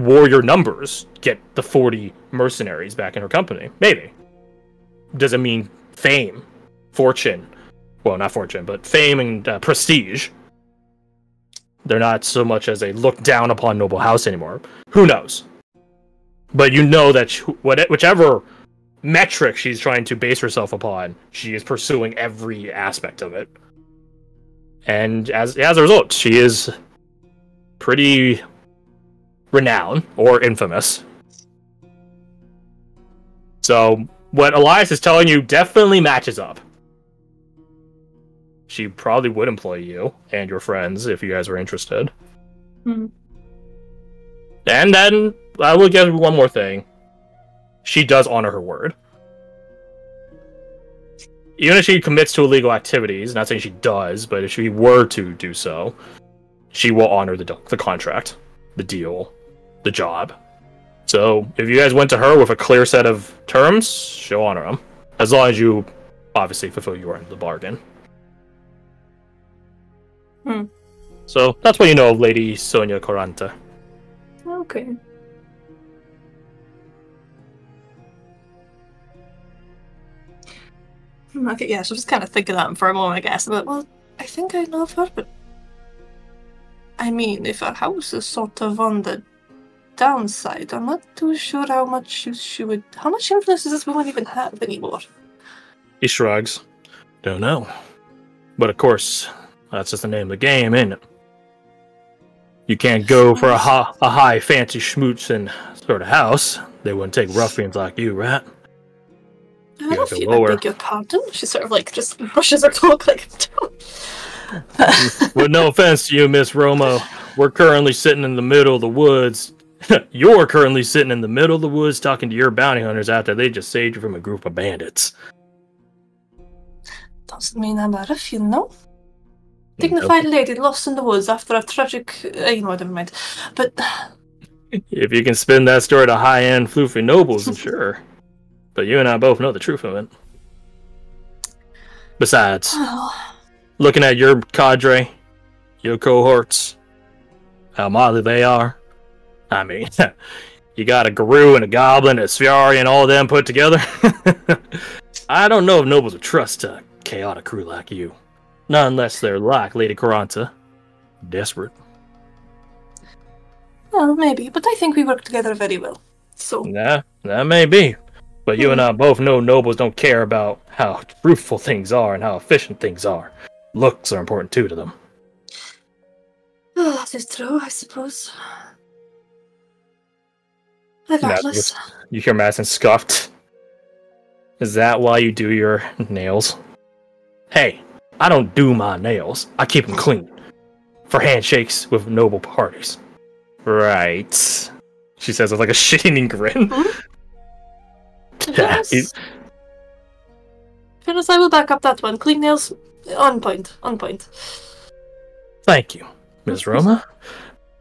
warrior numbers get the 40 mercenaries back in her company. Maybe. Does it mean fame, fortune? Well, not fortune, but fame and prestige. They're not so much as a look down upon noble house anymore. Who knows? But you know that whichever metric she's trying to base herself upon, she is pursuing every aspect of it. And as a result, she is pretty renowned or infamous. So what Elias is telling you definitely matches up. She probably would employ you and your friends if you guys were interested. Mm-hmm. And then I will give you one more thing. She does honor her word. Even if she commits to illegal activities, not saying she does, but if she were to do so, she will honor the contract, the deal, the job. So if you guys went to her with a clear set of terms, she'll honor them. As long as you obviously fulfill your end of the bargain. So that's what you know of Lady Sonia Coranta. Okay. Okay, yeah, so just kind of think of that for a moment, I guess. But, well, I think I know of her, but... I mean, if her house is sort of on the downside, I'm not too sure how much she would... How much influence does this woman even have anymore? He shrugs. Don't know. But of course, that's just the name of the game, ain't it? You can't go for a high fancy schmootzing sort of house. They wouldn't take ruffians like you, right? I don't feel I beg your pardon. She sort of like just brushes her cloak like With no offense to you, Miss Romo, we're currently sitting in the middle of the woods. You're currently sitting in the middle of the woods talking to your bounty hunters after they just saved you from a group of bandits. Doesn't mean I'm a ruffian, no? Dignified lady lost in the woods after a tragic... never mind. But... If you can spin that story to high-end floofy nobles, then sure. But you and I both know the truth of it. Besides, looking at your cadre, your cohorts, how motley they are, I mean, you got a Guru and a Goblin, a Sfiari, and all of them put together. I don't know if nobles would trust a chaotic crew like you. Not unless they're like Lady Coranta. Desperate. Well, maybe, but I think we work together very well. So. Yeah, that may be. But you and I both know nobles don't care about how fruitful things are and how efficient things are. Looks are important too to them. Oh, that is true, I suppose. Regardless. You hear Madison scoffed. Is that why you do your nails? Hey, I don't do my nails. I keep them clean. For handshakes with noble parties. Right. She says with like a shitting grin. Yes. Fairness, I will back up that one. Clean nails, on point, on point. Thank you, Ms. Roma.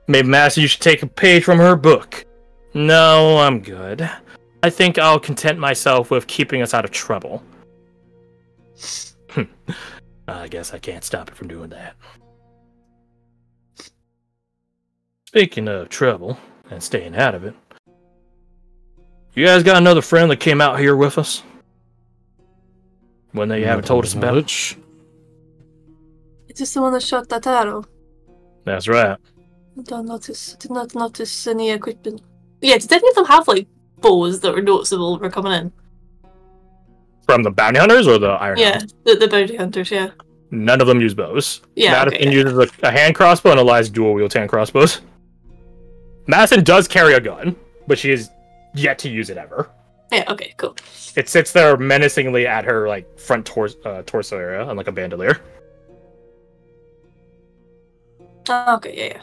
Maybe, Master, you should take a page from her book. No, I'm good. I think I'll content myself with keeping us out of trouble. I guess I can't stop it from doing that. Speaking of trouble, and staying out of it, you guys got another friend that came out here with us? One that you haven't told us about? Is this the one that shot that arrow? That's right. Did not notice any equipment. Yeah, did any of them have, like, bows that were noticeable for coming in? From the bounty hunters or the iron hunters? Yeah, the bounty hunters, yeah. None of them use bows. Yeah, Madison uses a hand crossbow and Elias dual-wield hand crossbows. Madison does carry a gun, but she is yet to use it ever. Yeah, okay, cool. It sits there menacingly at her like front torso area on like a bandolier. Okay, yeah.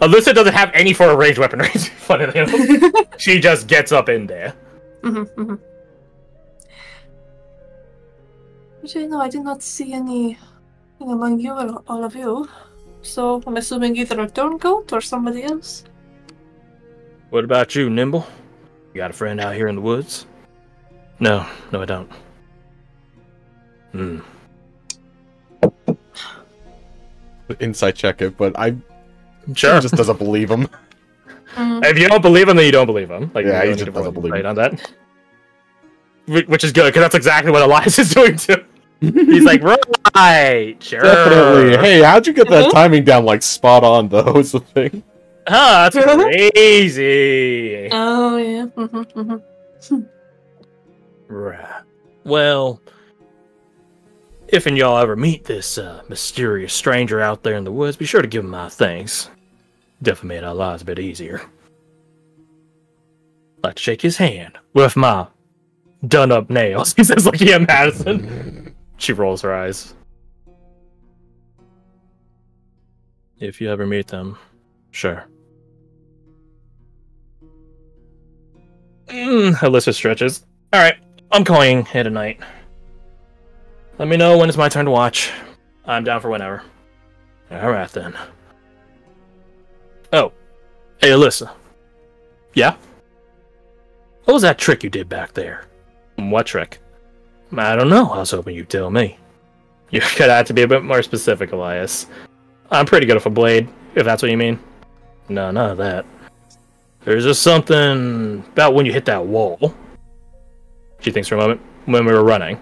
Alyssa doesn't have any for a ranged weaponry. Funnily enough. She just gets up in there. Actually, no, I did not see any among you or all of you. So I'm assuming either a turncoat or somebody else. What about you, Nimble? You got a friend out here in the woods? No, I don't. Insight check it, but Sure. just doesn't believe him. If you don't believe him, then you don't believe him. Like, Yeah, you he don't just need to doesn't believe fight him. on that. Which is good, because that's exactly what Elias is doing too. He's like, right, sure. Definitely. Hey, how'd you get that timing down like spot on though? Is the thing. Oh, that's crazy. Oh yeah. Right. Well, if and y'all ever meet this mysterious stranger out there in the woods, be sure to give him my thanks. Definitely made our lives a bit easier. I'd like to shake his hand with my done-up nails. He says, like, yeah, Madison. She rolls her eyes. If you ever meet them, sure. Alyssa stretches. Alright, I'm calling it a night. Let me know when it's my turn to watch. I'm down for whenever. Alright then. Oh. Hey, Alyssa. Yeah? What was that trick you did back there? What trick? I don't know. I was hoping you'd tell me. You're gonna have to be a bit more specific, Elias. I'm pretty good with a blade, if that's what you mean. No, none of that. There's just something about when you hit that wall. She thinks for a moment. When we were running.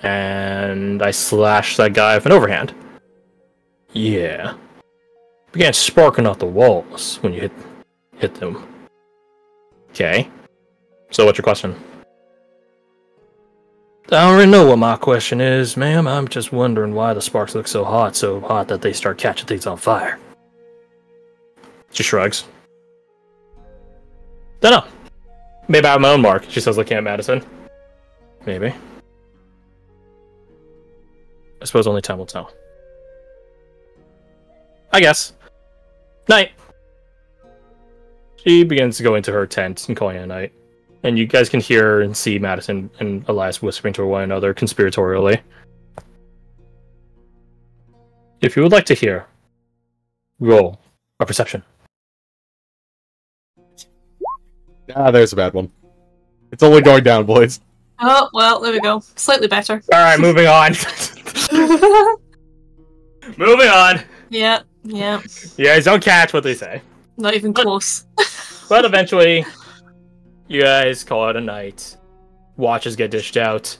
And I slashed that guy with an overhand. Yeah. Began sparking off the walls when you hit them. Okay. So what's your question? I don't really know what my question is, ma'am. I'm just wondering why the sparks look so hot that they start catching things on fire. She shrugs. Dunno. Maybe I have my own mark, she says, looking at Madison. Maybe. I suppose only time will tell. I guess. Night. She begins to go into her tent and calling it a night. And you guys can hear and see Madison and Elias whispering to one another conspiratorially. If you would like to hear, roll a perception. Ah, there's a bad one. It's only going down, boys. Oh, well, there we go. Slightly better. Alright, moving on. Moving on. Yeah. You guys don't catch what they say. Not even close. But eventually, you guys call it a night. Watches get dished out.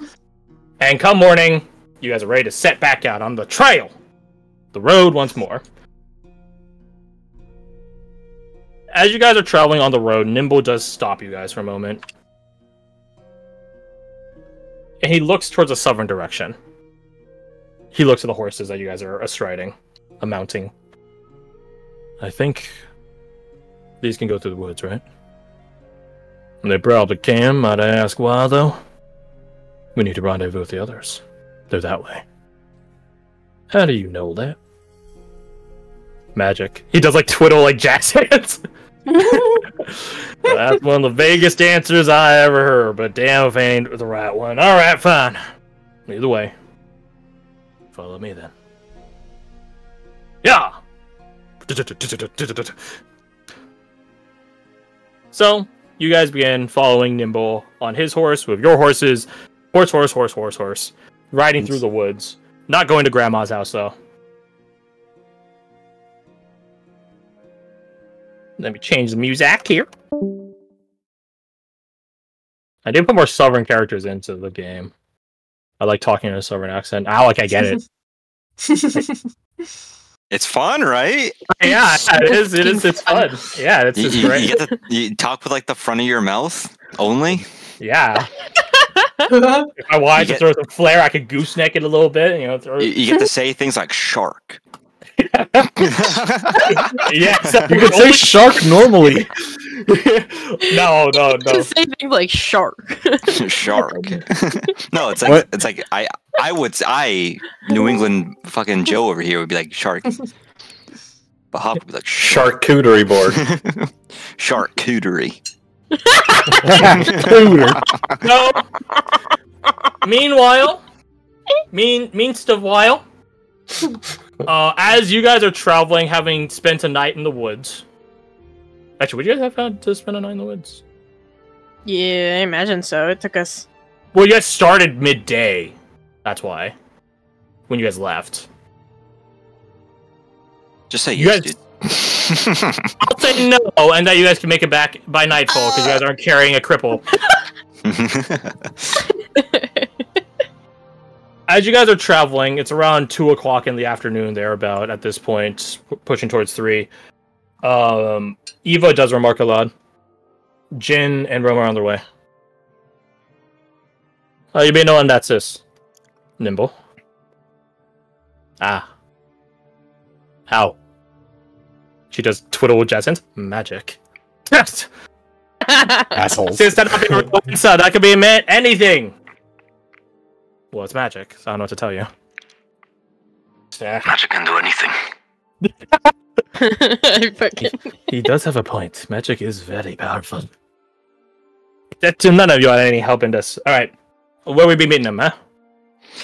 And come morning, you guys are ready to set back out on the trail. The road once more. As you guys are traveling on the road, Nimble does stop you guys for a moment. And he looks towards the southern direction. He looks at the horses that you guys are astriding, mounting. I think these can go through the woods, right? They probably can. Might I ask why, though? We need to rendezvous with the others. They're that way. How do you know that? Magic. He does, like, twiddle like Jack's hands. That's one of the vaguest answers I ever heard, but damn if it ain't the right one. Alright, fine. Either way. Follow me, then. Yeah! So, you guys begin following Nimble on his horse with your horses. Horse. Riding through the woods. Not going to Grandma's house, though. Let me change the music here. I did put more Southern characters into the game. I like talking in a Southern accent. I get it. It's fun, right? Yeah, it is. It's fun. Yeah, it's great. You talk with like the front of your mouth only. Yeah. If I wanted to throw some flair, I could gooseneck it a little bit. You get to say things like shark. Yeah, you could say shark normally. No. To say things like shark. Shark. No, it's like it's like I New England fucking Joe over here would be like shark. But Hop would be like charcuterie board. Charcuterie. No. Meanwhile, as you guys are traveling, having spent a night in the woods. Actually, would you guys have had to spend a night in the woods? Yeah, I imagine so. It took us... Well, you guys started midday. That's why. When you guys left. Just say you yes, guys... dude. I'll say no, and that you guys can make it back by nightfall because you guys aren't carrying a cripple. As you guys are traveling, it's around 2 o'clock in the afternoon, thereabout, at this point, pushing towards 3. Eva does remark a lot. Jin and Roma are on their way. You may know when that's this. Nimble. Ah. How? She does twiddle with jazz hands. Magic. Assholes. Since that that could be anything. Well, it's magic, so I don't know what to tell you. Magic can do anything. He does have a point. Magic is very powerful. None of you had any help in this. Alright. Where we be meeting them, huh?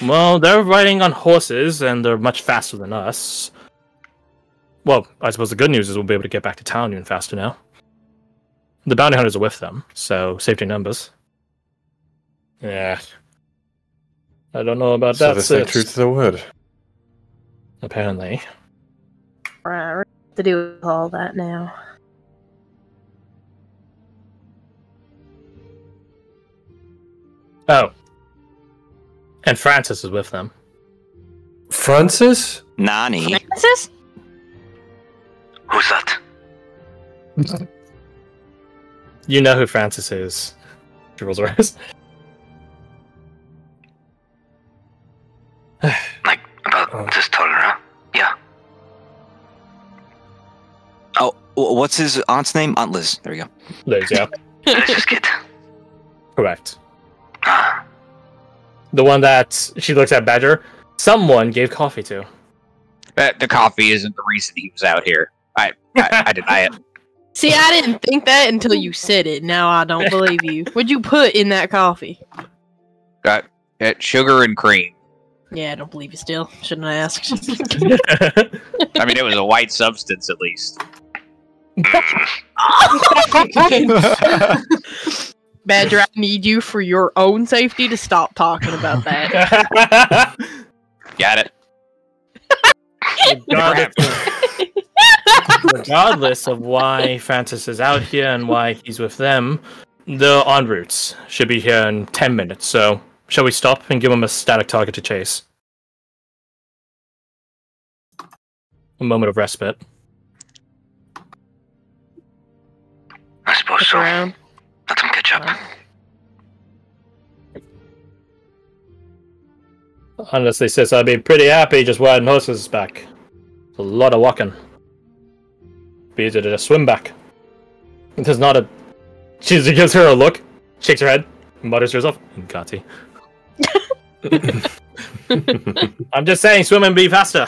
Well, they're riding on horses, and they're much faster than us. Well, I suppose the good news is we'll be able to get back to town even faster now. The bounty hunters are with them, so safety in numbers. Yeah. I don't know about So that, this ain't sis. true to the word. Apparently. Right, what to do with all that now? Oh. And Francis is with them. Francis? Nani? Francis? Who's that? You know who Francis is. She rolls her eyes. Like, about this taller, huh? Yeah. Oh, what's his aunt's name? Aunt Liz. There we go. Liz, yeah. Delicious kid. Correct. Ah, The one that she looks at Badger. Someone gave coffee to. The coffee isn't the reason he was out here. I deny it. See, I didn't think that until you said it. Now I don't believe you. What'd you put in that coffee? Got sugar and cream. Yeah, I don't believe you still. Shouldn't I ask? I mean, it was a white substance at least. Badger, I need you for your own safety to stop talking about that. Got it. Regardless of why Francis is out here and why he's with them, the en routes should be here in 10 minutes, so shall we stop and give him a static target to chase? A moment of respite. I suppose Look so. around. Let him catch up. Honestly, sis, I'd be pretty happy just riding horses back. It's a lot of walking. Be easy to just swim back. There's not a... She gives her a look, shakes her head, mutters to herself, Gatti. I'm just saying, swimming be faster.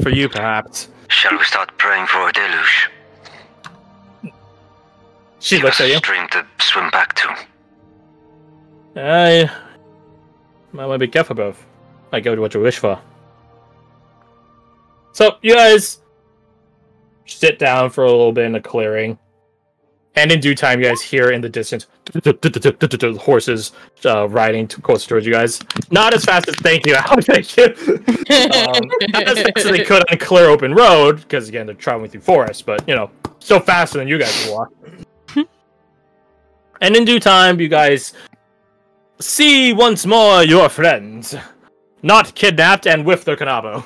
For you, perhaps. Shall we start praying for a deluge? She Give looks us at a you. stream to swim back to. I might want to be careful, bro. I go to what you wish for. So, you guys sit down for a little bit in the clearing. And in due time, you guys hear in the distance horses riding close towards you guys. Not as fast as thank you. Not as fast as they could on a clear open road, because again, they're traveling through forest, but you know, still faster than you guys can walk. And in due time, you guys see once more your friends. Not kidnapped and with their Kanabo.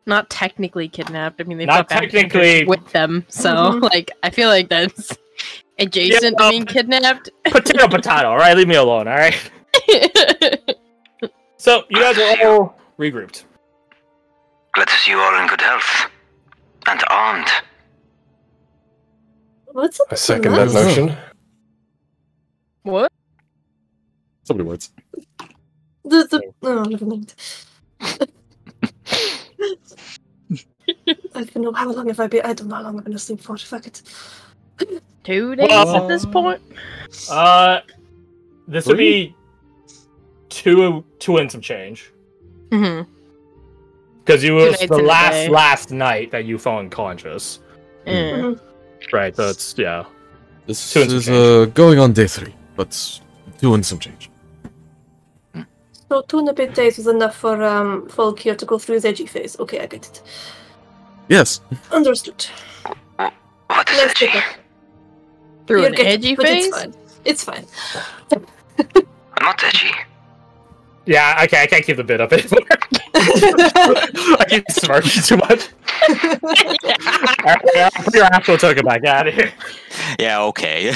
Not technically kidnapped. I mean, they Not brought back technically- with them. So, like, I feel like that's adjacent Yeah, to being kidnapped. Potato, potato, alright? Leave me alone, alright? So, you guys are all regrouped. Glad to see you all in good health. And armed. What's up? I second that notion. What? So many words. Oh, never mind. I don't know how long have I been. I don't know how long I've been asleep for. Fuck it. 2 days Well, at this point? This would be two and some change. Mm-hmm. Because you 2 was nights the and a day. last night that you fell unconscious. Yeah. Right, so it's, yeah. This Two and some is going on day 3, but 2 and some change. So 2 and a bit days was enough for Volkir to go through his edgy phase. Okay, I get it. Yes. Understood. What is Let's edgy? pick up. Through You're an getting- edgy but face? It's fine. I'm not edgy. Yeah, okay, I can't keep the bit up anymore. I keep smirking too much. Alright, put your actual token back out of here. Yeah, okay.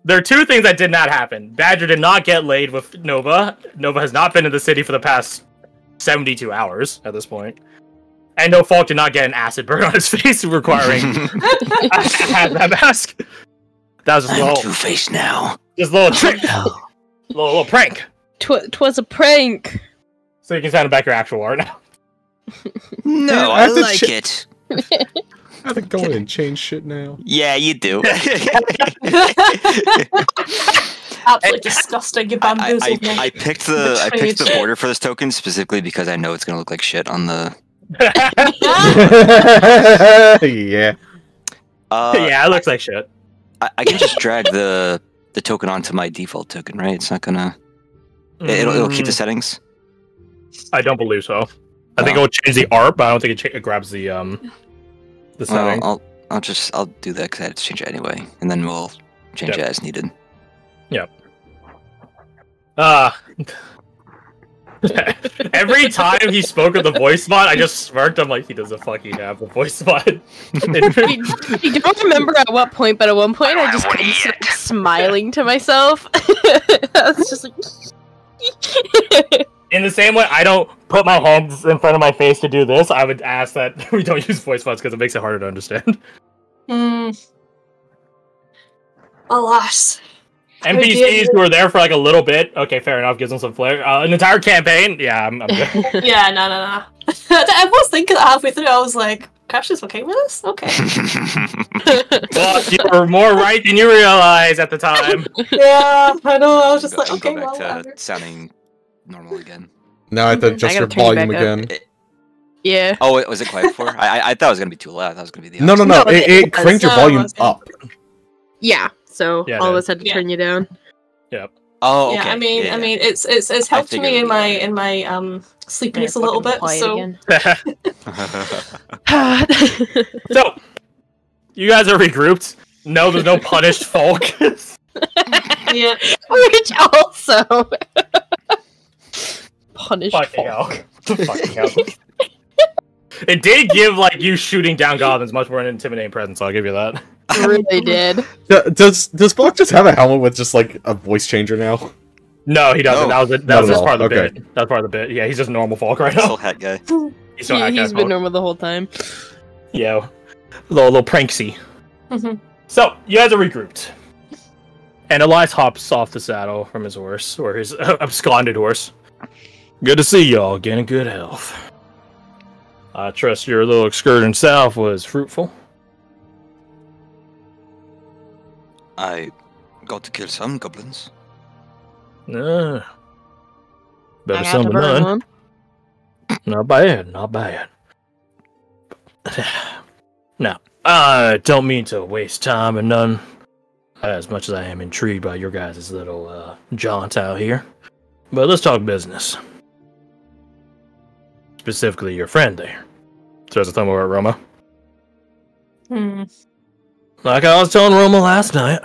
There are two things that did not happen. Badger did not get laid with Nova. Nova has not been in the city for the past 72 hours at this point. And no Falk did not get an acid burn on his face requiring that mask. That was just a I'm little, Two-Face now. just a little trick. little prank. Twas a prank. So you can send back your actual art now. No, I I have to like it. I have to go in and change shit now. Yeah, you do. Absolutely disgusting. You bamboozled me. I picked the border for this token specifically because I know it's gonna look like shit on the. Yeah. Yeah, it looks like shit. I can just drag the token onto my default token, right? It's not gonna. It'll keep the settings. I don't believe so. I think it will change the art, but I don't think it grabs the setting. Well, I'll do that because I had to change it anyway, and then we'll change it as needed. Every time he spoke of the voice mod, I just smirked. I'm like, he doesn't fucking have the voice mod. I don't remember at what point, but at one point I just couldn't stop smiling to myself. I was just like... In the same way, I don't put my hands in front of my face to do this. I would ask that we don't use voice mods because it makes it harder to understand. Alas. NPCs who are there for like a little bit, okay, fair enough, gives them some flair. An entire campaign, yeah, I'm good. Yeah, no. I was thinking that halfway through. I was like, Crash is okay with this? Okay. Well, you were more right than you realized at the time. Yeah, I know. I was just like, Go okay, back well, to whatever. sounding normal again. Now I have to Mhm. adjust I your gotta turn you volume back again. Yeah. Oh, wait, was it quiet before? I thought it was gonna be too loud. I thought it was gonna be the No. opposite. No, It cranked your no, volume it's- up. Yeah, so Yeah, all of dude. us had to Yeah. turn you down. Oh, okay. Yeah, I mean, yeah, yeah. it's helped figured me it in would be my sleepiness a little bit. Quiet So again. So, you guys are regrouped. No, there's no punished folk. yeah, Which also punished Fucking folk. hell. Fucking hell. It did give like you shooting down goblins much more an intimidating presence. I'll give you that. It really did. Does Block just have a helmet with just like a voice changer now? No, he doesn't. No. That Not was at just part all. of the Okay. bit. That's part of the bit. Yeah, he's just a normal folk right Still now. hat guy. He's still that He's guy been normal the whole time. Yeah, little pranksy. Mhm. So you guys are regrouped, and Elias hops off the saddle from his horse, or his absconded horse. Good to see y'all again in good health. I trust your little excursion south was fruitful. I got to kill some goblins. Better I some got to than burn none. one. Not bad, not bad. Now, I don't mean to waste time and none, as much as I am intrigued by your guys' little jaunt out here. But let's talk business. Specifically, your friend there. Throws a thumb over at Roma. Like I was telling Roma last night,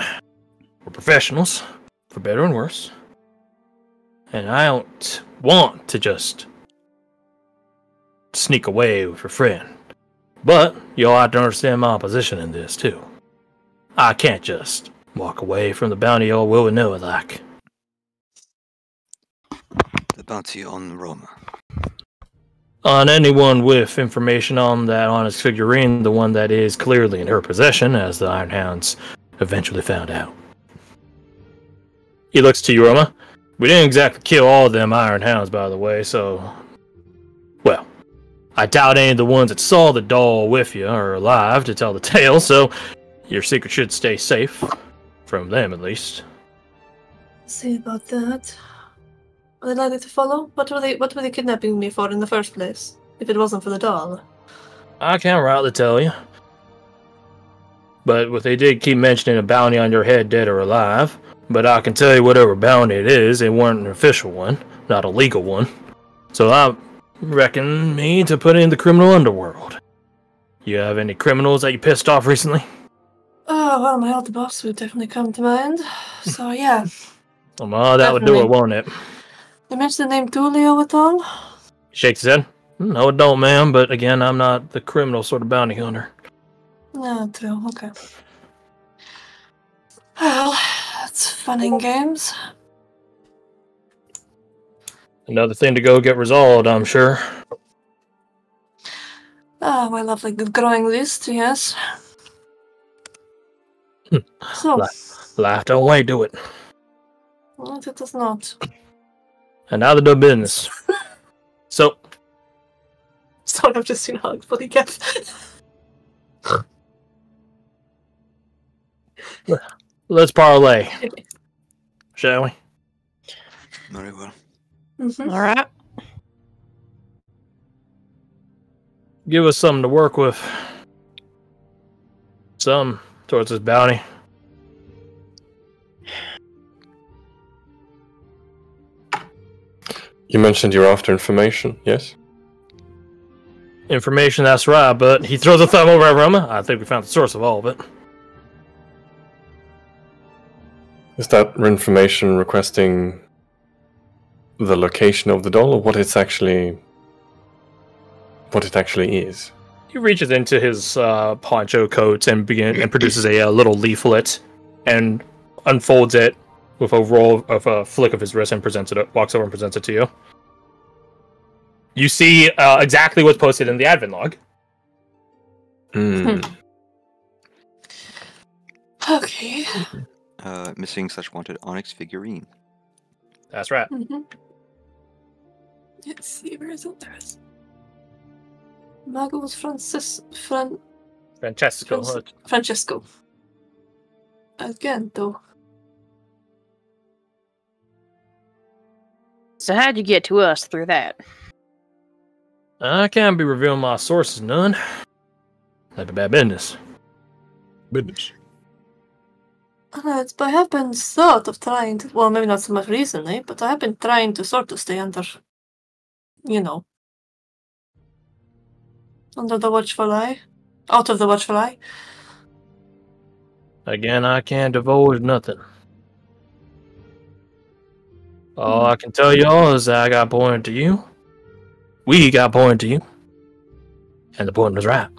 we're professionals, for better and worse. And I don't want to just sneak away with your friend. But you'll have to understand my position in this, too. I can't just walk away from the bounty all willy-nilly like. The bounty on Roma. On anyone with information on that honest figurine, the one that is clearly in her possession, as the Iron Hounds eventually found out. He looks to you, Roma. We didn't exactly kill all of them Iron Hounds, by the way, so... Well, I doubt any of the ones that saw the doll with you are alive to tell the tale, so your secret should stay safe. From them, at least. see about that. Are they likely to follow? What were they kidnapping me for in the first place? If it wasn't for the doll. I can't rightly tell you. But what they did keep mentioning a bounty on your head, dead or alive. But I can tell you whatever bounty it is, it weren't an official one, not a legal one. So reckon me to put in the criminal underworld. You have any criminals that you pissed off recently? Oh, well, my old boss would definitely come to mind. So, yeah. Well, that would do it, won't it? You mentioned the name Tulio at all? Shakes his head. No, it don't, ma'am, but again, I'm not the criminal sort of bounty hunter. No, true, okay. Well, it's fun and games. Another thing to go get resolved, I'm sure. Ah, my lovely good growing list, yes. So, Life don't wait, do it. well, it does not. And now the business. So, Sorry, I've just seen hugs, but he kept. let's parlay, shall we? Very well. Mhm. All right. Give us something to work with. Some towards this bounty. You mentioned you're after information, yes? Information, that's right, but he throws a thumb over at Roma. I think we found the source of all of it. Is that information requesting the location of the doll, or what it actually is? He reaches into his poncho coat and produces a little leaflet and unfolds it with a roll of a flick of his wrist and walks over and presents it to you. You see exactly what's posted in the admin log. Okay. Missing such wanted onyx figurine. That's right. Let's see, where is it? There it is. Magos Francesco. Francesco. Again, though. So how'd you get to us through that? I can't be revealing my sources, none. That'd be bad business. But I have been sort of trying to, well, maybe not so much recently, but I have been trying to sort of stay under, under the watchful eye. Out of the watchful eye. Again, I can't divulge nothing. All I can tell y'all is that I got pointed to you. We got pointed to you. And the point was right.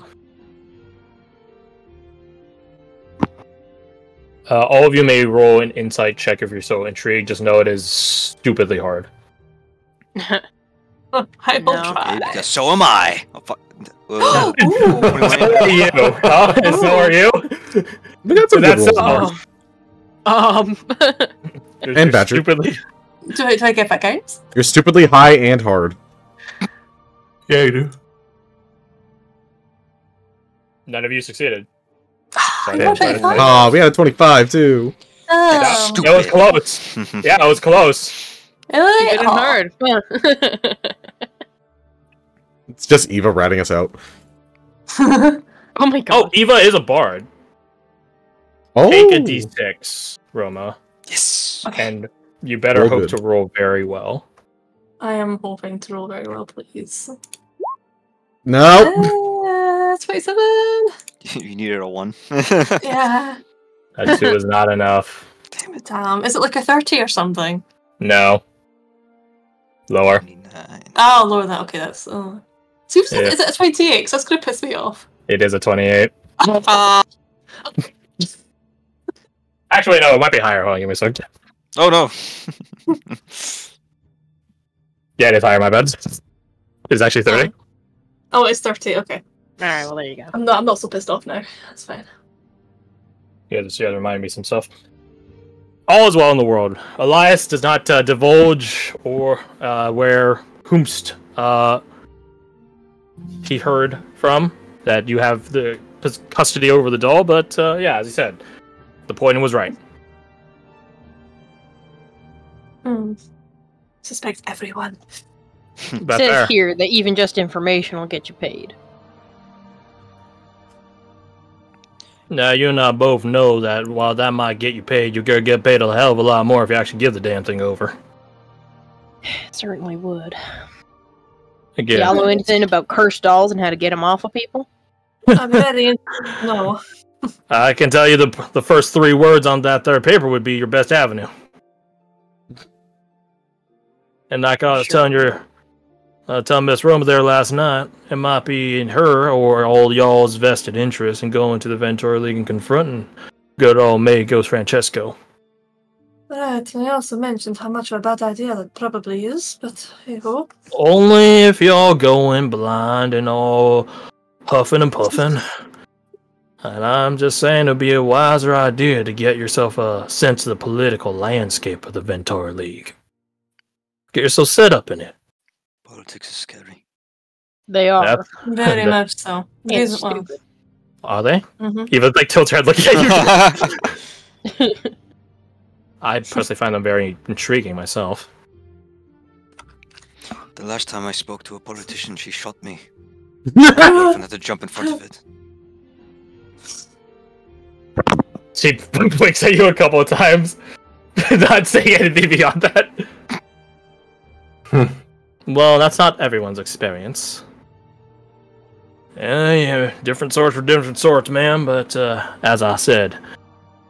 All of you may roll an insight check if you're so intrigued. Just know it is stupidly hard. I will try. Okay, so am I. Oh, fuck. So are you? Huh? So are you? We got some good rolls. And Badger. Stupidly. Do I get back games? You're stupidly high and hard. Yeah, you do. None of you succeeded. I got 25. Oh, we had a 25 too. Oh. That was close. Yeah, it was close. Really? Good and hard. It's just Eva ratting us out. Oh my god. Oh, Eva is a bard. Oh, Take a d6, Roma. Yes. Okay. And you better Roll hope good. to roll very well. I am hoping to roll very well, please. No. 27. You needed a 1. Yeah. That 2 is not enough. Damn it. Damn. Is it like a 30 or something? No. Lower. 29. Oh, lower than that. Okay, that's. Seriously, Yeah. is it a 28? 'Cause that's gonna piss me off. It is a 28. Actually, no, it might be higher. Hold on, give me a second. Oh no. Yeah, it is higher, my bad. It's actually 30. Oh, it's 30. Okay. Alright, well there you go. I'm not so pissed off now. That's fine. You guys remind me some stuff. All is well in the world. Elias does not divulge or where whomst he heard from that you have the custody over the doll, but yeah, as he said, the point was right. Suspect everyone. But It there. says here that even just information will get you paid. Now, you and I both know that while that might get you paid, you're going to get paid a hell of a lot more if you actually give the damn thing over. It certainly would. Again, Y'all know anything about cursed dolls and how to get them off of people? I'm very no. I can tell you the first 3 words on that third paper would be your best avenue. And like I was telling Miss Roma there last night, it might be in her or all y'all's vested interest in going to the Ventura League and confronting good old Magos Francesco. Right, and I also mentioned how much of a bad idea that probably is, but hey ho. Only if y'all go in blind and all huffing and puffing. And I'm just saying it'd be a wiser idea to get yourself a sense of the political landscape of the Ventura League. Get yourself set up in it. Politics is scary. They are. Very much so. And Reason- well, stupid. Are they? mhm. Even like tilts her head looking at you. I personally find them very intriguing myself. The last time I spoke to a politician, she shot me. I had to jump in front of it. She blinks at you a couple of times, not saying anything beyond that. Well, that's not everyone's experience. Yeah, different sorts for different sorts, man, but as I said,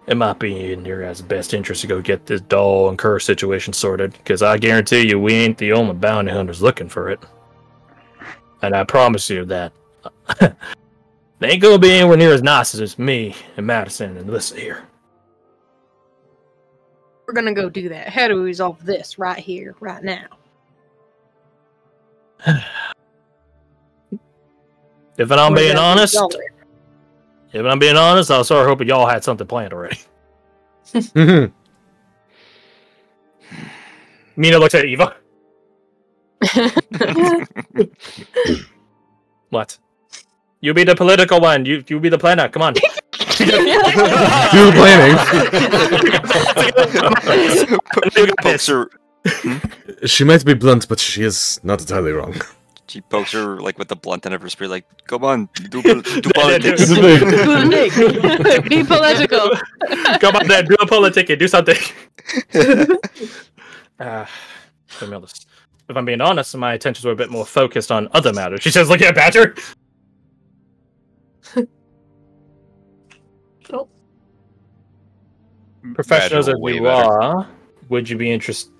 it might be in your guys' best interest to go get this doll and curse situation sorted, because I guarantee you we ain't the only bounty hunters looking for it. And I promise you that they ain't gonna be anywhere near as nice as me and Madison and Alyssa here. We're gonna go do that. How do we resolve this right here, right now? If I'm Or being is that honest, resolve it? if I'm being honest, I was sort of hoping y'all had something planned already. Mhm. Mina looks at Eva. What? You be the political one. You be the planner. Come on. Do planning. Pokes her. She might be blunt, but she is not entirely wrong. She pokes her like with the blunt end of her spear, like, "Come on, do politics." Be political. Come on, then. Do a politic. Do something. If I'm being honest, my attentions were a bit more focused on other matters. She says, looking at Badger. Oh. Professionals as Badger, way you better. are, would you be interested?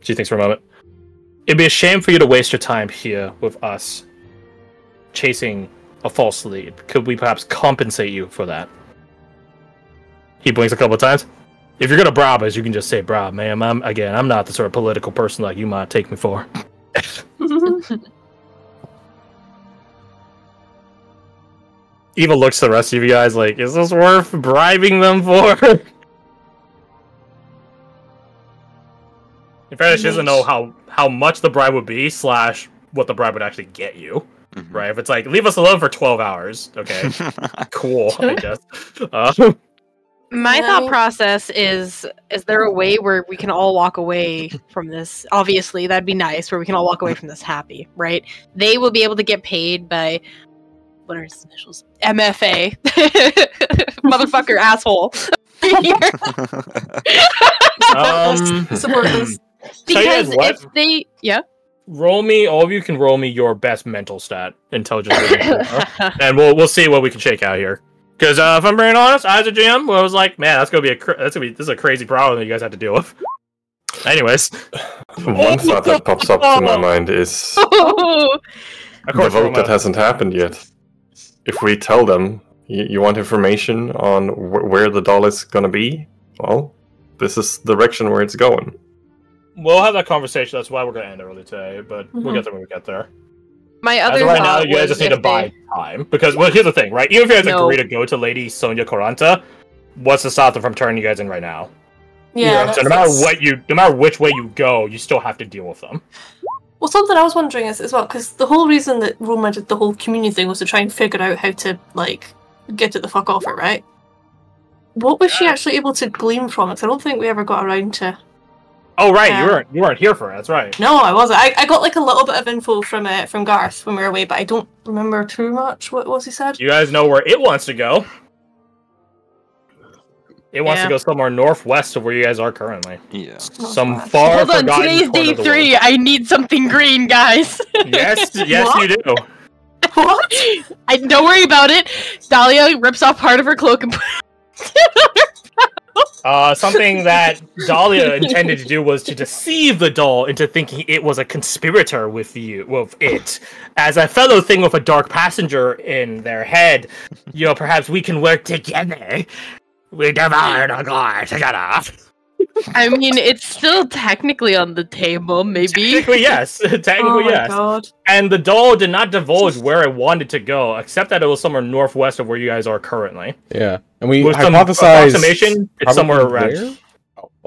She thinks for a moment. It'd be a shame for you to waste your time here with us chasing a false lead. Could we perhaps compensate you for that? He blinks a couple of times. If you're gonna bribe us, you can just say bribe, ma'am. I'm not the sort of political person like you might take me for. Eva looks to the rest of you guys like, is this worth bribing them for? In fairness, she doesn't know how much the bribe would be, / what the bribe would actually get you. Mhm. Right? If it's like, leave us alone for 12 hours. Okay. Cool, I guess. My thought process is there a way where we can all walk away from this? Obviously, that'd be nice, where we can all walk away from this happy, right? They will be able to get paid by, what are his initials? MFA. Motherfucker, asshole. Support this. Tell you guys Because what? if they... Yeah? Roll me, all of you can roll me your best mental stat, intelligence, and we'll see what we can shake out here. Because if I'm being honest, I as a GM, I was like, man, this is a crazy problem that you guys have to deal with. Anyways, One thought that pops up to my mind is of the course, vote that Roma. hasn't happened yet. If we tell them you want information on where the doll is gonna be, well, this is the direction where it's going. We'll have that conversation. That's why we're going to end early today, but we'll get there when we get there. My As other of right now, thought you guys was just need to if buy they- time. Because, well, here's the thing, right? Even if you guys No. agree to go to Lady Sonia Coranta, what's to stop them from turning you guys in right now? Yeah. So no matter which way you go, you still have to deal with them. Well, something I was wondering is as well, because the whole reason that Roma did the whole community thing was to try and figure out how to, like, get it the fuck off it, right? What was she actually able to glean from it? 'Cause I don't think we ever got around to... Oh, right, you weren't here for it, that's right. No, I wasn't. I got, like, a little bit of info from Garth when we were away, but I don't remember too much what was he said. You guys know where it wants to go. It wants to go somewhere northwest of where you guys are currently. Yeah. Some far Hold on, forgotten today's corner day of the 3. world. I need something green, guys. Yes, What? you do. What? Don't worry about it. Dahlia rips off part of her cloak and Something that Dahlia intended to do was to deceive the doll into thinking it was a conspirator with it. As a fellow thing with a dark passenger in their head, perhaps we can work together. We devoured a god together. I mean, it's still technically on the table, maybe. Technically, yes. Technically, yes. God. And the doll did not divulge where it wanted to go, except that it was somewhere northwest of where you guys are currently. Yeah, and we With some hypothesized approximation, it's somewhere around. there?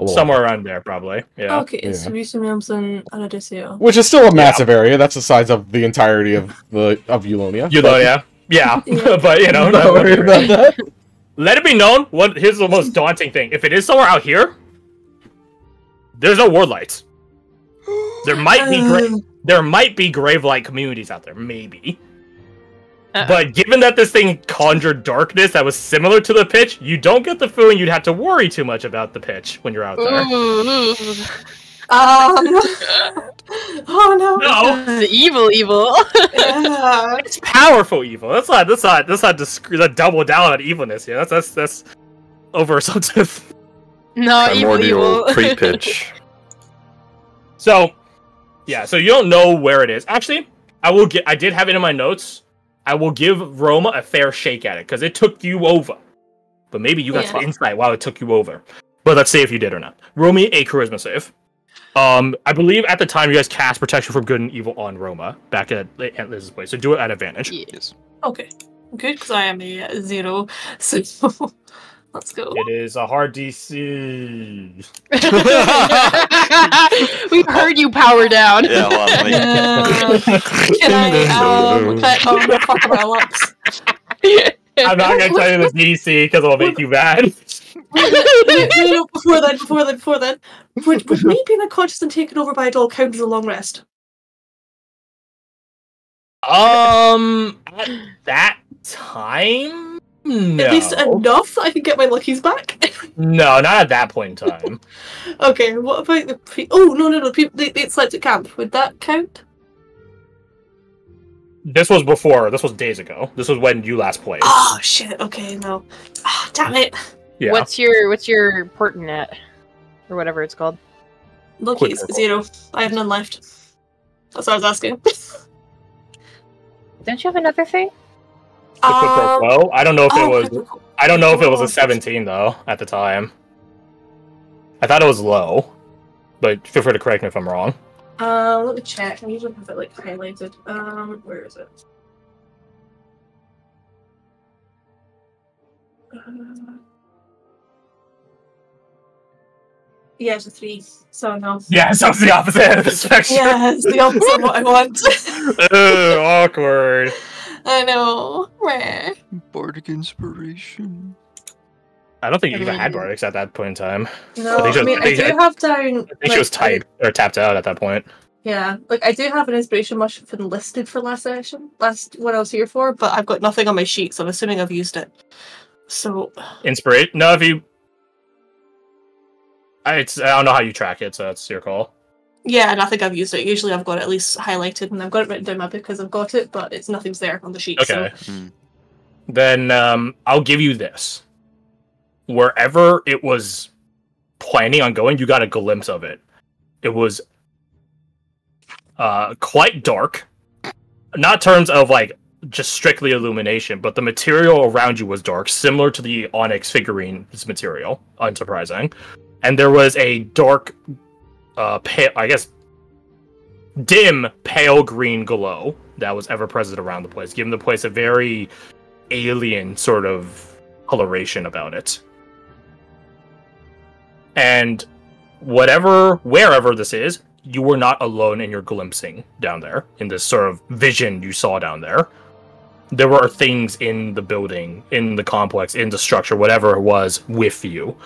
Somewhere around there, probably. Yeah. Okay, so Williamson and Odysseus. Which is still a massive area. That's the size of the entirety of Eulonia. Yeah. Yeah. But Don't worry about that. let it be known. Here's the most daunting thing: if it is somewhere out here, there's no ward lights. There might be grave-like communities out there, maybe. But given that this thing conjured darkness that was similar to the pitch, you don't get the feeling you'd have to worry too much about the pitch when you're out there. Oh no! No, This is evil. Yeah. it's powerful evil. That's not double down on evilness here. That's over something. No, evil. Primordial pre-pitch. So, yeah. So you don't know where it is. Actually, I did have it in my notes. I will give Roma a fair shake at it because it took you over. But maybe you got some insight while it took you over. But let's see if you did or not. Roll me a charisma save. I believe at the time you guys cast protection from good and evil on Roma back at Liz's place. So do it at advantage. Yes. Okay, good, because I am a 0. So let's go. It is a hard DC. We've heard you power down. Yeah, well, Can I fuck my lips? I'm not gonna tell you the DC because it'll make you mad. No, before then. Would me being unconscious and taken over by a doll count as a long rest? At that time, no. At least enough that I can get my luckies back? No, not at that point in time. Okay, what about the no. They slept at camp. Would that count? This was before. This was days ago. This was when you last played. Oh shit, okay, no. Ah, damn it. Yeah. What's your port net? Or whatever it's called. Luckies, Quick 0. I have none left. That's what I was asking. Don't you have another thing? The quick roll flow? I don't know if it was. quick- I don't know if it was a 17 though at the time. I thought it was low, but feel free to correct me if I'm wrong. Let me check. I usually have it highlighted. Where is it? Yeah, it's a 3. So no. Yeah, so it's the opposite of the spectrum. Yeah, it's the opposite of what I want. Ugh, awkward. I know. Meh. Bardic inspiration. I don't think you even had Bardics at that point in time. No, I think I do have down. I think she was typed or tapped out at that point. Yeah, I do have an inspiration mushroom listed for last what I was here for, but I've got nothing on my sheet, so I'm assuming I've used it. So Inspiration? No, if you. I don't know how you track it, so that's your call. yeah, and I think I've used it. Usually I've got it at least highlighted, and I've got it written down in my book because I've got it, but nothing's there on the sheet. Okay. So. Then I'll give you this. Wherever it was planning on going, you got a glimpse of it. It was quite dark. Not in terms of just strictly illumination, but the material around you was dark, similar to the Onyx figurine's material. Unsurprising. And there was a dark, dim, pale green glow that was ever present around the place, giving the place a very alien sort of coloration about it. And wherever this is, you were not alone in your glimpsing down there, in this sort of vision you saw down there. There were things in the building, in the complex, in the structure, whatever it was, with you.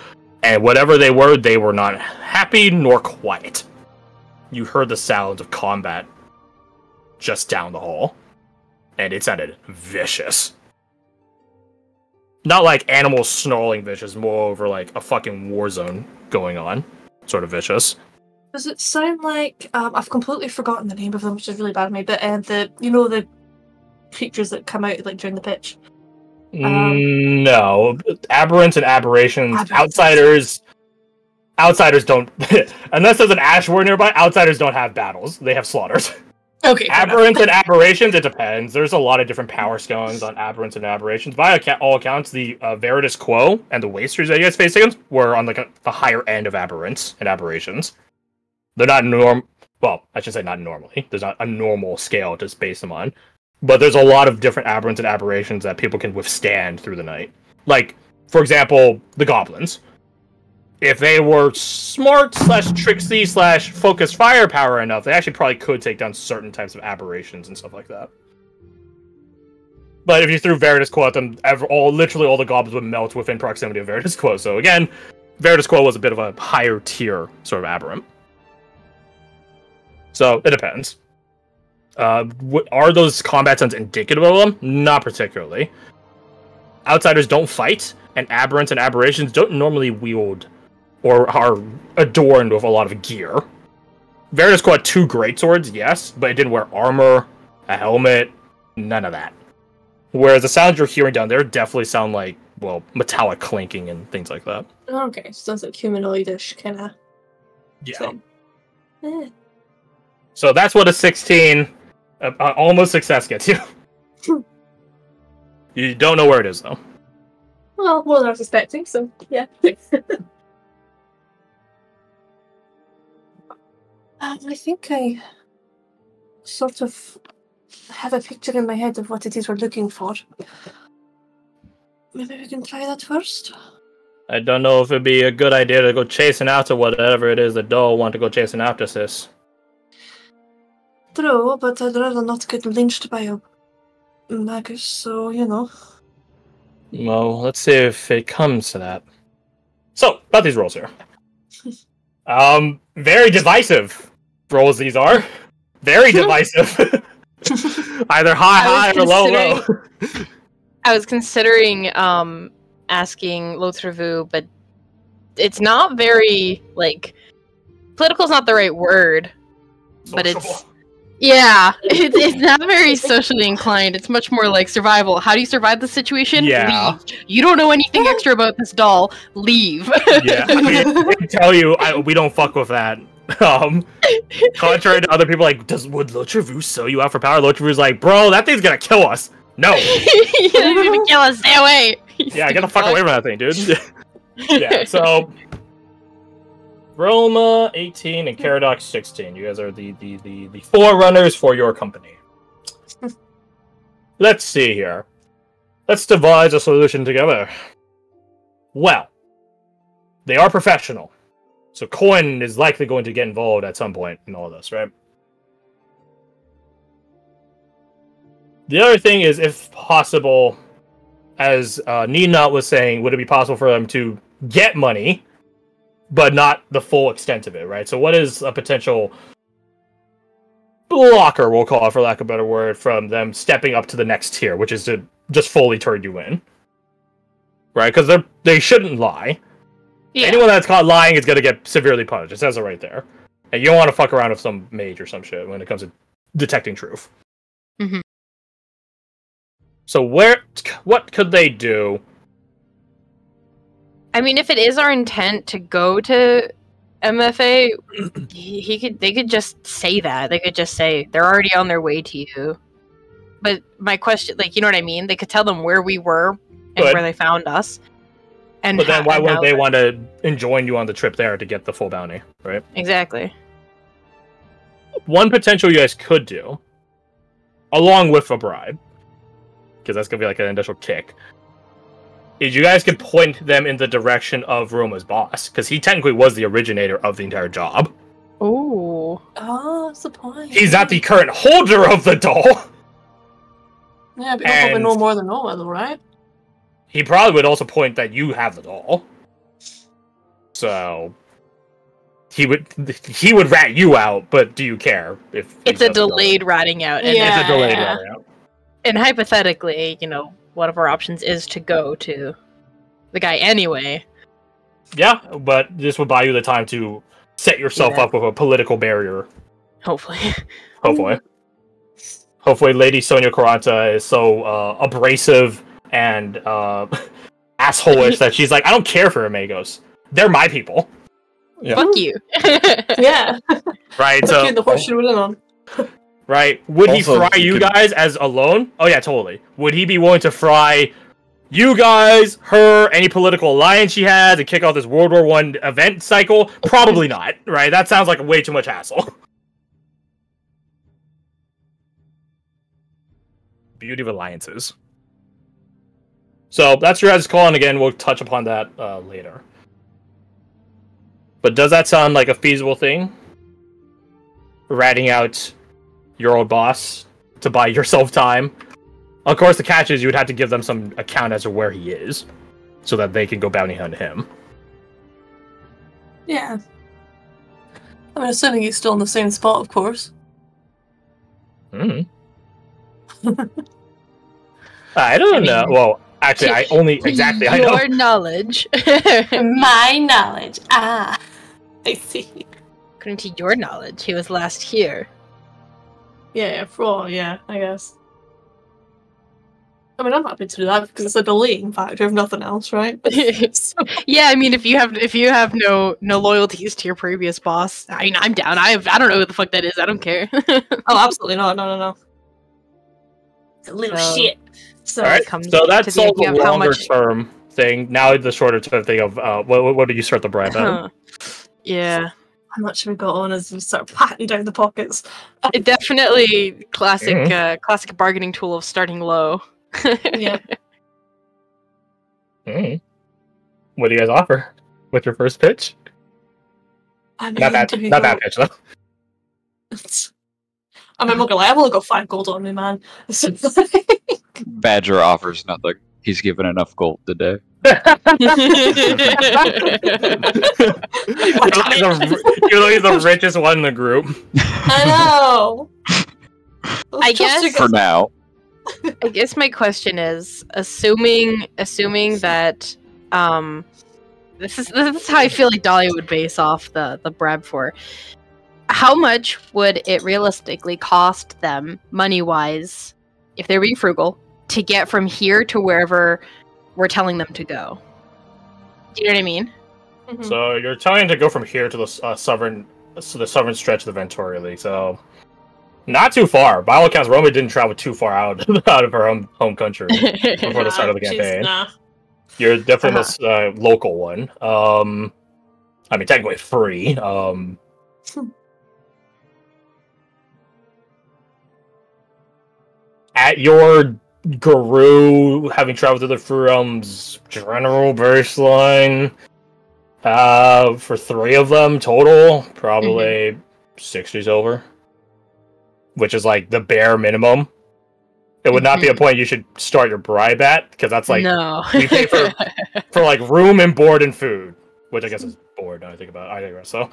And whatever they were not happy nor quiet. You heard the sounds of combat just down the hall. And it sounded vicious. Not like animals snarling vicious, more over like a fucking war zone going on, sort of vicious. Does it sound like I've completely forgotten the name of them, which is really bad of me? But the creatures that come out like during the pitch. No, aberrants and aberrations. Outsiders don't. Unless there's an ash war nearby, outsiders don't have battles. They have slaughters. Okay. Aberrants and aberrations, it depends. There's a lot of different power scaling on aberrants and aberrations. By all accounts, the Veritas Quo and the Wasters that you guys faced against were on like the higher end of aberrants and aberrations. They're not well, I should say not normally. There's not a normal scale to base them on. But there's a lot of different aberrants and aberrations that people can withstand through the night. Like, for example, the goblins. If they were smart / tricksy / focused firepower enough, they actually probably could take down certain types of aberrations and stuff like that. But if you threw Veritas Quo at them, literally all the goblins would melt within proximity of Veritas Quo. So again, Veritas Quo was a bit of a higher tier sort of aberrant. So it depends. Are those combat zones indicative of them? Not particularly. Outsiders don't fight, and aberrants and aberrations don't normally wield or are adorned with a lot of gear. Veritas Quo had 2 greatswords, yes, but it didn't wear armor, a helmet, none of that. Whereas the sounds you're hearing down there definitely sound like, well, metallic clinking and things like that. Okay, sounds like humanoidish kind of. Yeah. So that's what a 16 almost success gets you. You don't know where it is, though. Well, more than I was expecting, so yeah. I think I sort of have a picture in my head of what it is we're looking for. Maybe we can try that first? I don't know if it'd be a good idea to go chasing after whatever it is the doll want to go chasing after, sis. True, but I'd rather not get lynched by a magus, so, you know. Well, let's see if it comes to that. So, about these rolls here. Very divisive rolls these are. Very divisive. Either high or low. I was considering asking Lotrevu, but it's not very, like, political is not the right word, but it's... Yeah, it's not very socially inclined. It's much more like survival. How do you survive the situation? Yeah. Leave. You don't know anything extra about this doll. Leave. Yeah, I can tell you, we don't fuck with that. Contrary to other people, like, would Lotrevu sell you out for power? Lotrevu's like, bro, that thing's gonna kill us. No. He's gonna kill us. Stay away. Yeah, get the fuck away from that thing, dude. Yeah, so... Roma 18 and Caradox 16. You guys are the forerunners for your company. Let's see here. Let's devise a solution together. Well, they are professional, so Coin is likely going to get involved at some point in all this, right? The other thing is, if possible, as Nina was saying, would it be possible for them to get money, but not the full extent of it, right? So what is a potential blocker, we'll call it for lack of a better word, from them stepping up to the next tier, which is to just fully turn you in? Right? Because they shouldn't lie. Yeah. Anyone that's caught lying is going to get severely punished. It says it right there. And you don't want to fuck around with some mage or some shit when it comes to detecting truth. Mm-hmm. So what could they do? I mean, if it is our intent to go to MFA, they could just say that. They could just say they're already on their way to you. But my question, like, you know what I mean? They could tell them where we were and where they found us. And but then why wouldn't they want to join you on the trip there to get the full bounty, right? Exactly. One potential you guys could do, along with a bribe, because that's going to be like an initial kick, is you guys could point them in the direction of Roma's boss, because he technically was the originator of the entire job. Ooh. Oh, that's the point. He's not the current holder of the doll. Yeah, but he'll probably know more than Noma, though, right? He probably would also point that you have the doll. So he would rat you out, but do you care if it's a delayed ratting out? And it's a delayed ratting out. And hypothetically, you know, one of our options is to go to the guy anyway. Yeah, but this would buy you the time to set yourself up with a political barrier. Hopefully. Hopefully Lady Sonia Karanta is so abrasive and asshole-ish that she's like, I don't care for Amigos. They're my people. Yeah. Fuck you. Yeah. Right, Put you in the horse you went on. right. Would he Also, fry you you could- guys as alone? Oh yeah, totally. Would he be willing to fry you guys, her, any political alliance she has, and kick off this World War I event cycle? Probably not, right? That sounds like way too much hassle. Beauty of alliances. So that's your guys' call, and again, we'll touch upon that later. But does that sound like a feasible thing? Ratting out your old boss to buy yourself time. Of course, the catch is you would have to give them some account as to where he is, so that they can go bounty hunt him. Yeah. I'm assuming he's still in the same spot, of course. Hmm. I don't know. Well, actually, I only exactly I know. Your knowledge. My knowledge. Ah. I see. According to your knowledge, he was last here. Yeah, yeah, I guess. I mean, I'm happy to do that because it's a deleting factor if nothing else, right? So- Yeah, I mean, if you have no loyalties to your previous boss, I mean, I'm down. I don't know who the fuck that is. I don't care. Oh, absolutely not. No. It's a little So- shit. So, All right, comes so to that's the all the idea of how longer much- term thing. Now the shorter term thing of what do you start the bribe at? Huh. Yeah, how much have we got on as we start patting down the pockets? it definitely classic Mhm. classic bargaining tool of starting low. Yeah. What do you guys offer with your first pitch? I mean, Not that do we not go- that pitch though. I mean, I'm not gonna lie, I've only got 5 gold on me, man. So, Badger offers nothing. He's given enough gold today. Even though he's the richest one in the group. I know. I guess- For now. I guess my question is, assuming that this is how I feel like Dahlia would base off the Brab for. How much would it realistically cost them, money-wise, if they're being frugal, to get from here to wherever we're telling them to go? Do you know what I mean? Mhm. So you're telling to go from here to the southern stretch of the Venturi, so not too far. By all accounts, Roma didn't travel too far out of her home country before the start of the She's- campaign. nah. You're definitely the local one. I mean, technically free. At your guru, having traveled to the Free Realms general baseline, for 3 of them total, probably 60 silver, which is like the bare minimum. It would not be a point you should start your bribe at, because that's like no. we pay for like room and board and food, which I guess is board. Now I think about it. I digress. So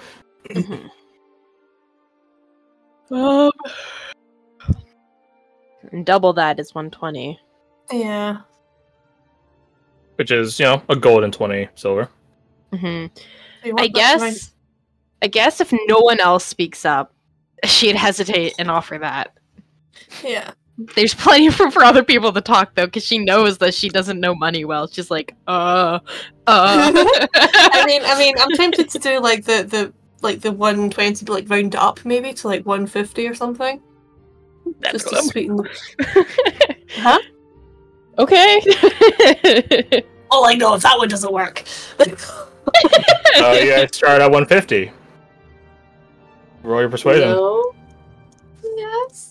Double that is 120. Yeah. which is a gold and 20 silver. Hmm You want I that to guess if no one else speaks up, she'd hesitate and offer that. Yeah. There's plenty of room for other people to talk though, because she knows that she doesn't know money well. She's like, I mean, I'm tempted to do like the 120, but like round up maybe to like 150 or something, just to sweeten the. Huh? Okay. All I know is that one doesn't work. You guys start at 150. Roll your persuasion. No. Yes.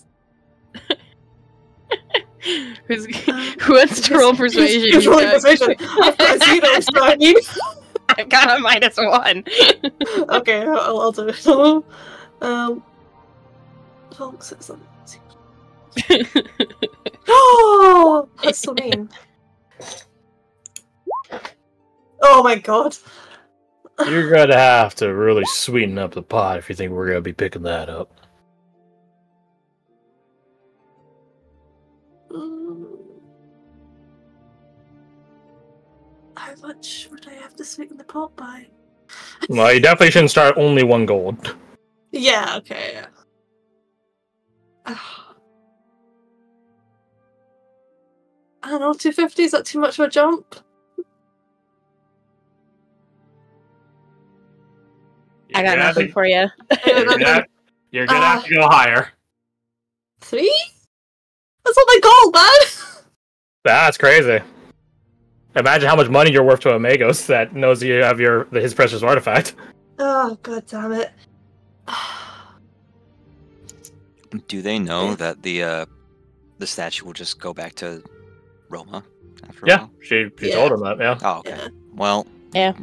Who wants to roll persuasion? Who's You rolling guys? persuasion? I've got a 0, so I mean. I've got a -1. Okay, I'll do it. Oh, that's so mean. Oh my god. You're gonna have to really sweeten up the pot if you think we're gonna be picking that up. How much would I have to sweeten the pot by? Well, you definitely shouldn't start only 1 gold. Yeah, okay, yeah. I don't know, 250, is that too much of a jump? I got nothing for you. You're gonna have to go higher. 3? That's all my gold, man! That's crazy. Imagine how much money you're worth to a Magos that knows you have his precious artifact. Oh, god damn it. Do they know that the statue will just go back to Roma after a while? She told him that, yeah. Oh, okay. Yeah. Well, Yeah.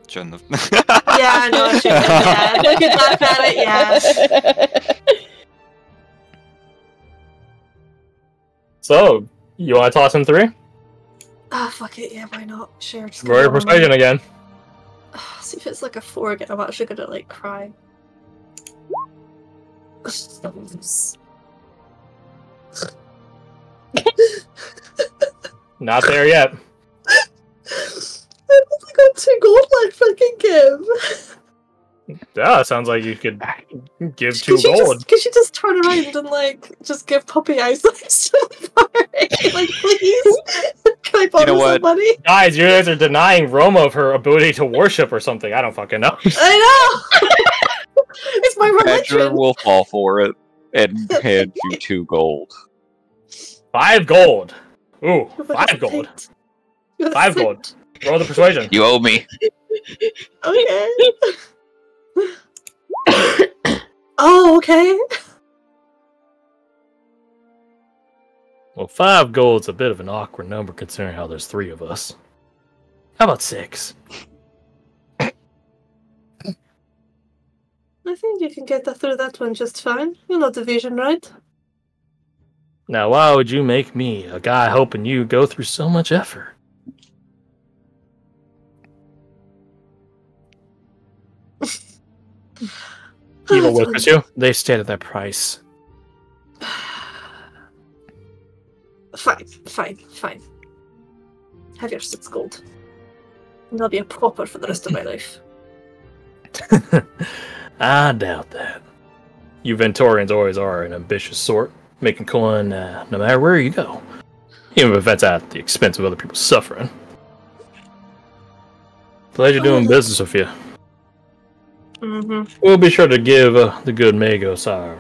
shouldn't have. Yeah, I know I shouldn't have. Yeah, look back at it, yeah. So, you want to toss him 3? Fuck it, yeah, why not? Sure, just Roll your persuasion again. See if it's like a 4 again, I'm actually gonna, like, cry. Not there yet. I've only got 2 gold left I can give. Yeah, sounds like you could give 2 gold. Could you just turn around and, like, just give puppy eyes next to the fire? Like, please? Can I borrow some money? Guys, you guys are denying Roma of her ability to worship or something. I don't fucking know. I know! It's my Badger religion. will fall for it and hand you 2 gold. 5 gold. Ooh, 5 gold. 5 gold. Roll the persuasion. You owe me. Okay. Oh, okay. Well, 5 gold's a bit of an awkward number considering how there's 3 of us. How about 6? I think you can get through that one just fine. You know division, right? Now, why would you make me, a guy helping you, go through so much effort? Evil whispers you. They stayed at that price. Fine. Have your 6 gold. And I'll be a pauper for the rest of my life. I doubt that. You Ventorians always are an ambitious sort, making coin no matter where you go. Even if that's at the expense of other people's suffering. Pleasure doing business with you. We'll be sure to give the good Magos our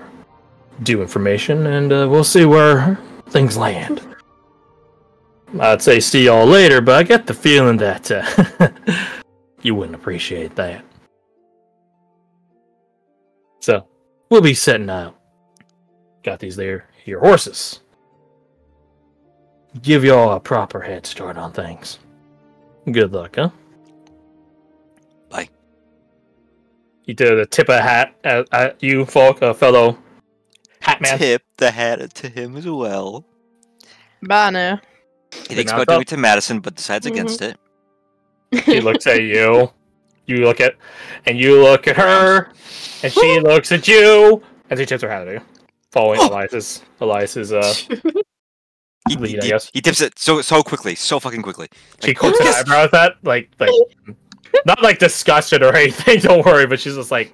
due information, and we'll see where things land. I'd say see y'all later, but I get the feeling that you wouldn't appreciate that. So, we'll be setting out. Got these there, your horses. Give y'all a proper head start on things. Good luck, huh? Bye. He did a tip of a hat at you, Falk, a fellow hat man. Tip the hat to him as well. Bye now. He thinks about doing it to Madison, but decides against it. He looks at you. You look at her, and she looks at you, and she tips her hat at you, following Elias's lead, I guess. He tips it so quickly, so fucking quickly. She quirks an eyebrow at that, like not like disgusted or anything. Don't worry, but she's just like,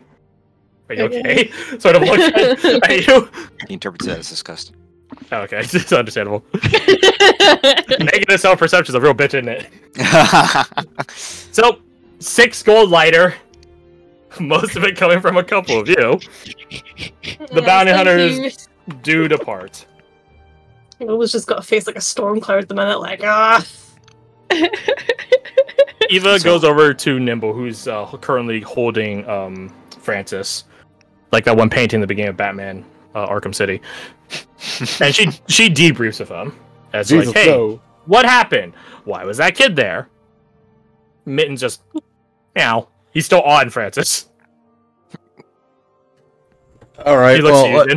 "Are you okay?" Sort of looks at you. He interprets it as disgust. Oh, okay, it's understandable. Negative self-perception is a real bitch, isn't it? So, 6 gold lighter. Most of it coming from a couple of you. The bounty hunters do depart. Nova's just got a face like a storm cloud at the minute, like, ah. Eva goes over to Nimble, who's currently holding Francis. Like that one painting at the beginning of Batman Arkham City. And she debriefs with him. As Jesus, like, hey, what happened? Why was that kid there? Mitten's just, he's still on Francis. All right, He looks at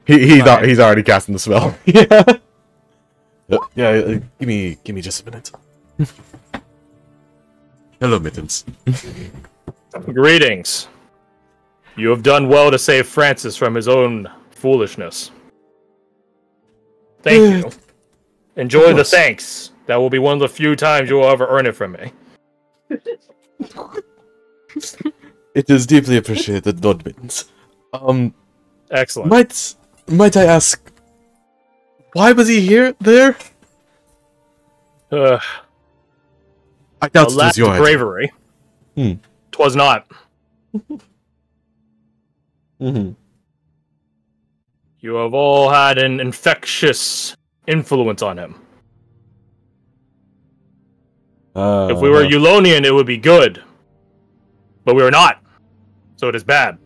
you, he's already casting the spell. Yeah, give me just a minute. Hello, Mittens. Greetings. You have done well to save Francis from his own foolishness. Thank you. Enjoy the thanks. That will be one of the few times you will ever earn it from me. It is deeply appreciated, Lord Mittens. Excellent. Might I ask, why was he there? I doubt it was your idea. bravery. 'Twas not. Mm-hmm. You have all had an infectious influence on him. If we were Eulonian, it would be good. But we are not. So it is bad.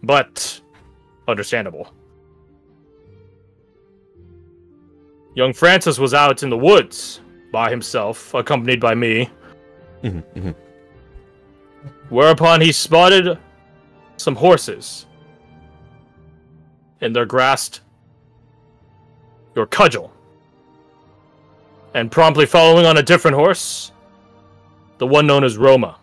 But understandable. Young Francis was out in the woods by himself, accompanied by me. Whereupon he spotted some horses. And they grasped your cudgel. And promptly following on a different horse, the one known as Roma.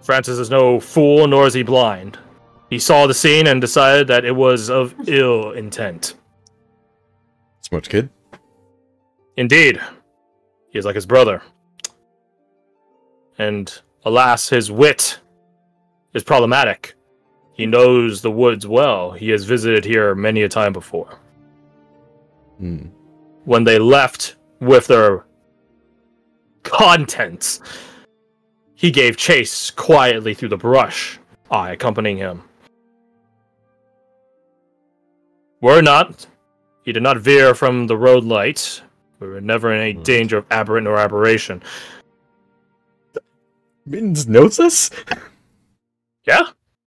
Francis is no fool, nor is he blind. He saw the scene and decided that it was of ill intent. Smart kid. Indeed. He is like his brother. And, alas, his wit is problematic. He knows the woods well. He has visited here many a time before. When they left with their contents, he gave chase quietly through the brush, I accompanying him. He did not veer from the road light. We were never in any danger of aberrant or aberration. Mittens knows this? Yeah?